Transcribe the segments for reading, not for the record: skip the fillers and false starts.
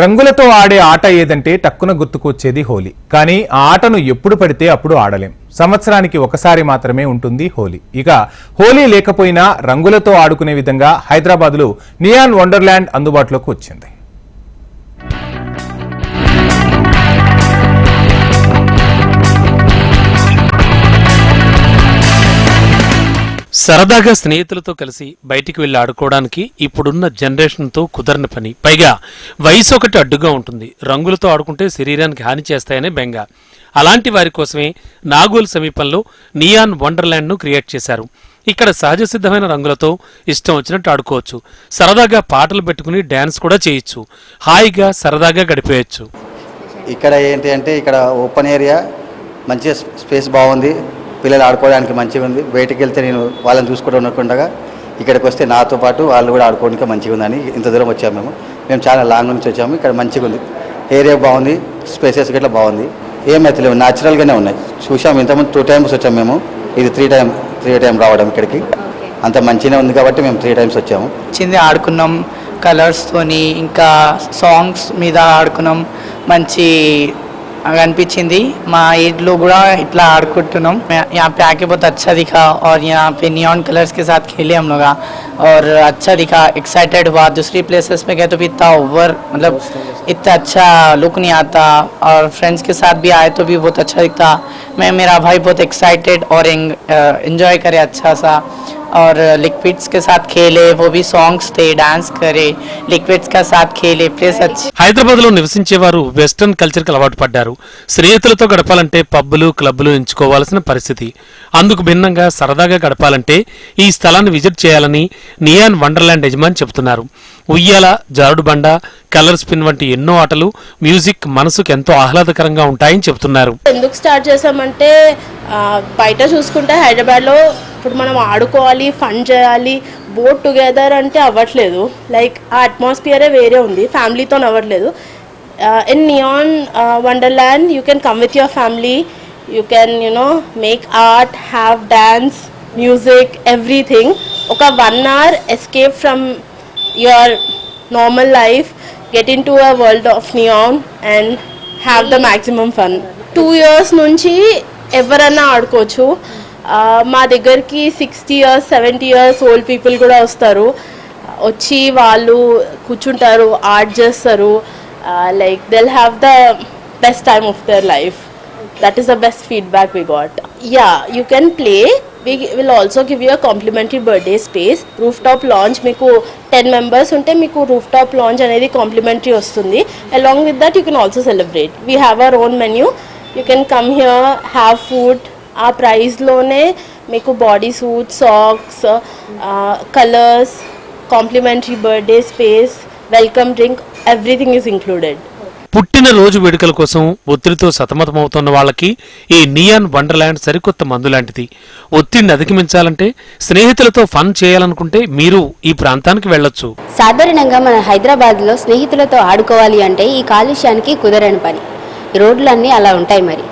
రంగులతో ఆడే ఆట ఏదంటే టక్కున గుర్తుకొచ్చేది హోలీ. కానీ ఆ ఆటను ఎప్పుడు పడితే అప్పుడు ఆడలేం. సంవత్సరానికి ఒకసారి మాత్రమే ఉంటుంది హోలీ. ఇక హోలీ లేకపోయినా రంగులతో ఆడుకునే విధంగా హైదరాబాద్లో నియాన్ వండర్లాండ్ అందుబాటులోకి వచ్చింది. సరదాగా స్నేహితులతో కలిసి బయటికి వెళ్ళి ఆడుకోవడానికి ఇప్పుడున్న జనరేషన్తో కుదరని పని. పైగా వయసు ఒకటి అడ్డుగా ఉంటుంది. రంగులతో ఆడుకుంటే శరీరానికి హాని చేస్తాయనే బెంగ. అలాంటి వారి కోసమే నాగోల్ సమీపంలో నియాన్ వండర్లాండ్ను క్రియేట్ చేశారు. ఇక్కడ సహజ సిద్ధమైన రంగులతో ఇష్టం వచ్చినట్టు ఆడుకోవచ్చు. సరదాగా పాటలు పెట్టుకుని డ్యాన్స్ కూడా చేయొచ్చు. హాయిగా సరదాగా గడిపేయచ్చు. ఇక్కడ ఏంటి అంటే ఇక్కడ ఓపెన్ ఏరియా, మంచిగా స్పేస్ బాగుంది, పిల్లలు ఆడుకోవడానికి మంచిగా ఉంది. బయటికి వెళ్తే నేను వాళ్ళని చూసుకుంటూ ఉండకుండా ఇక్కడికి వస్తే నాతో పాటు వాళ్ళు కూడా ఆడుకోవడానికి మంచిగా ఉందని ఇంత దూరం వచ్చాము. మేము చాలా లాంగ్ నుంచి వచ్చాము. ఇక్కడ మంచిగా ఉంది, ఏరియా బాగుంది, స్పేసెస్ గట్లా బాగుంది. ఏమైతే లేవు, న్యాచురల్గానే ఉన్నాయి. చూసాము ఇంతకుముందు 2 times వచ్చాము మేము. ఇది 3 time రావడం ఇక్కడికి అంత మంచిగానే ఉంది కాబట్టి మేము 3 times వచ్చాము. చిన్నది ఆడుకున్నాం కలర్స్తోని, ఇంకా సాంగ్స్ మీద ఆడుకున్నాం. మంచి अनिपिंचिंदी मा एज लो కూడా इतना आड़कुट्टुन्नाम. यहाँ पे आके बहुत अच्छा दिखा और यहाँ पे नियॉन कलर्स के साथ खेले हम लोग और अच्छा दिखा, एक्साइटेड हुआ. दूसरी प्लेसेस में गए तो भी इतना ओवर मतलब इतना अच्छा लुक नहीं आता और फ्रेंड्स के साथ भी आए तो भी बहुत अच्छा दिखता. मैं मेरा भाई बहुत एक्साइटेड और एंजॉय करे अच्छा सा और लिक्विड्स के साथ खेले. वो भी सॉन्ग्स थे, डांस करे, लिक्विड्स का साथ खेले. प्लेस अच्छी. హైదరాబాద్ లో నివసించేవారు వెస్టర్న్ కల్చర్ కి అలవాటు పడ్డారు. స్నేహితులతో గడపాలంటే పబ్బులు క్లబ్లు ఎంచుకోవాల్సిన పరిస్థితి. అందుకు భిన్నంగా సరదాగా గడపాలంటే ఈ స్థలాన్ని విజిట్ చేయాలని నియాన్ వండర్లాండ్ యజమాని చెబుతున్నారు. ఉయ్యాల, జారుడు బండ, కలర్ స్పిన్ వంటి ఎన్నో ఆటలు, మ్యూజిక్ మనసుకు ఎంతో ఆహ్లాదకరంగా ఉంటాయని చెబుతున్నారు. ఎందుకు స్టార్ట్ చేసామంటే బయట చూసుకుంటే హైదరాబాద్లో ఇప్పుడు మనం ఆడుకోవాలి, ఫన్ చేయాలి, బోట్ టుగెదర్ అంటే అవ్వట్లేదు. లైక్ ఆ అట్మాస్ఫియరే వేరే ఉంది, ఫ్యామిలీతో అవ్వట్లేదు. In neon wonderland you can come with your family, you can make art, have dance, music, everything. ఒక 1 hour escape from your normal life, get into a world of neon and have the maximum fun. 2 years నుంచి ఎవరన్నా ఆడుకోవచ్చు. మా దగ్గరికి 60 years 70 years old people కూడా వస్తారు. వచ్చి వాళ్ళు కూర్చుంటారు, ఆర్ట్ చేస్తారు. Like they'll have the best time of their life. That is the best feedback we got. Yeah, you can play. We will also give you a complimentary birthday space. Rooftop launch meeku 10 members unte meeku rooftop launch anedi complimentary vastundi. Along with that you can also celebrate. We have our own menu. You can come here, have food. Our price lone meeku body suit, socks, colors, complimentary birthday space, welcome drink, everything is included. పుట్టిన రోజు వేడుకల కోసం ఒత్తిడితో సతమతమవుతున్న వాళ్ళకి ఈ neon wonderland సరికొత్త మందు లాంటిది. ఒత్తిడిని అధిగమించాలంటే, స్నేహితులతో ఫన్ చేయాలనుకుంటే మీరు ఈ ప్రాంతానికి వెళ్ళొచ్చు. సాధారణంగా మన హైదరాబాద్లో స్నేహితులతో ఆడుకోవాలి అంటే ఈ కాలుష్యానికి కుదరని పని. ఈ రోడ్లన్నీ అలా ఉంటాయి మరి.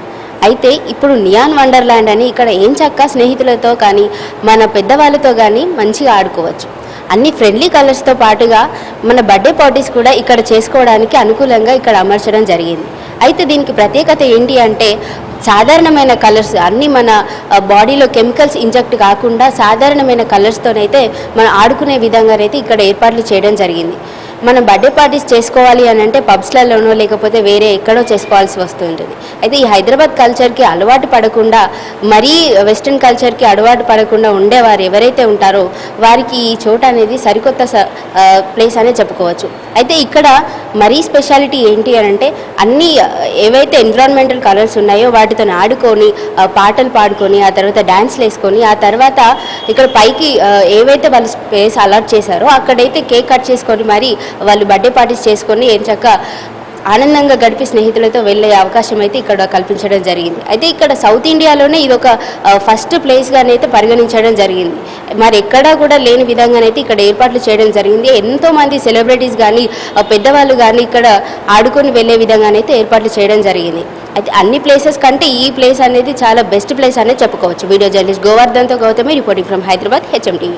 అయితే ఇప్పుడు నియాన్ వండర్లాండ్ అని ఇక్కడ ఏం చక్క స్నేహితులతో కానీ మన పెద్దవాళ్ళతో కానీ మంచిగా ఆడుకోవచ్చు. అన్ని ఫ్రెండ్లీ కలర్స్తో పాటుగా మన బర్త్డే పార్టీస్ కూడా ఇక్కడ చేసుకోవడానికి అనుకూలంగా ఇక్కడ అమర్చడం జరిగింది. అయితే దీనికి ప్రత్యేకత ఏంటి అంటే సాధారణమైన కలర్స్ అన్నీ మన బాడీలో కెమికల్స్ ఇంజెక్ట్ కాకుండా సాధారణమైన కలర్స్తోనైతే మనం ఆడుకునే విధంగానైతే ఇక్కడ ఏర్పాట్లు చేయడం జరిగింది. మనం బర్త్డే పార్టీస్ చేసుకోవాలి అని అంటే పబ్స్లలోనో లేకపోతే వేరే ఎక్కడో చేసుకోవాల్సి వస్తుంటుంది. అయితే ఈ హైదరాబాద్ కల్చర్కి అలవాటు పడకుండా, మరీ వెస్ట్రన్ కల్చర్కి అలవాటు పడకుండా ఉండేవారు ఎవరైతే ఉంటారో వారికి ఈ చోట అనేది సరికొత్త ప్లేస్ అనే చెప్పుకోవచ్చు. అయితే ఇక్కడ మరీ స్పెషాలిటీ ఏంటి అని అంటే అన్నీ ఏవైతే ఎన్విరాన్మెంటల్ కలర్స్ ఉన్నాయో వాటితో ఆడుకొని పాటలు పాడుకొని ఆ తర్వాత డ్యాన్స్లు వేసుకొని ఆ తర్వాత ఇక్కడ పైకి ఏవైతే వాళ్ళు స్పేస్ అలాట్ చేశారో అక్కడైతే కేక్ కట్ చేసుకొని మరి వాళ్ళు బర్త్డే పార్టీస్ చేసుకొని చక్కగా ఆనందంగా గడిపి స్నేహితులతో వెళ్ళే అవకాశం అయితే ఇక్కడ కల్పించడం జరిగింది. అయితే ఇక్కడ సౌత్ ఇండియాలోనే ఇదొక ఫస్ట్ ప్లేస్గానైతే పరిగణించడం జరిగింది. మరి ఎక్కడా కూడా లేని విధంగానైతే ఇక్కడ ఏర్పాట్లు చేయడం జరిగింది. ఎంతోమంది సెలబ్రిటీస్ కానీ పెద్దవాళ్ళు కానీ ఇక్కడ ఆడుకొని వెళ్ళే విధంగానైతే ఏర్పాట్లు చేయడం జరిగింది. అయితే అన్ని ప్లేసెస్ కంటే ఈ ప్లేస్ అనేది చాలా బెస్ట్ ప్లేస్ అనేది చెప్పుకోవచ్చు. వీడియో జర్నలిస్ట్ గోవర్ధన్తో Gautami reporting from Hyderabad, HM TV.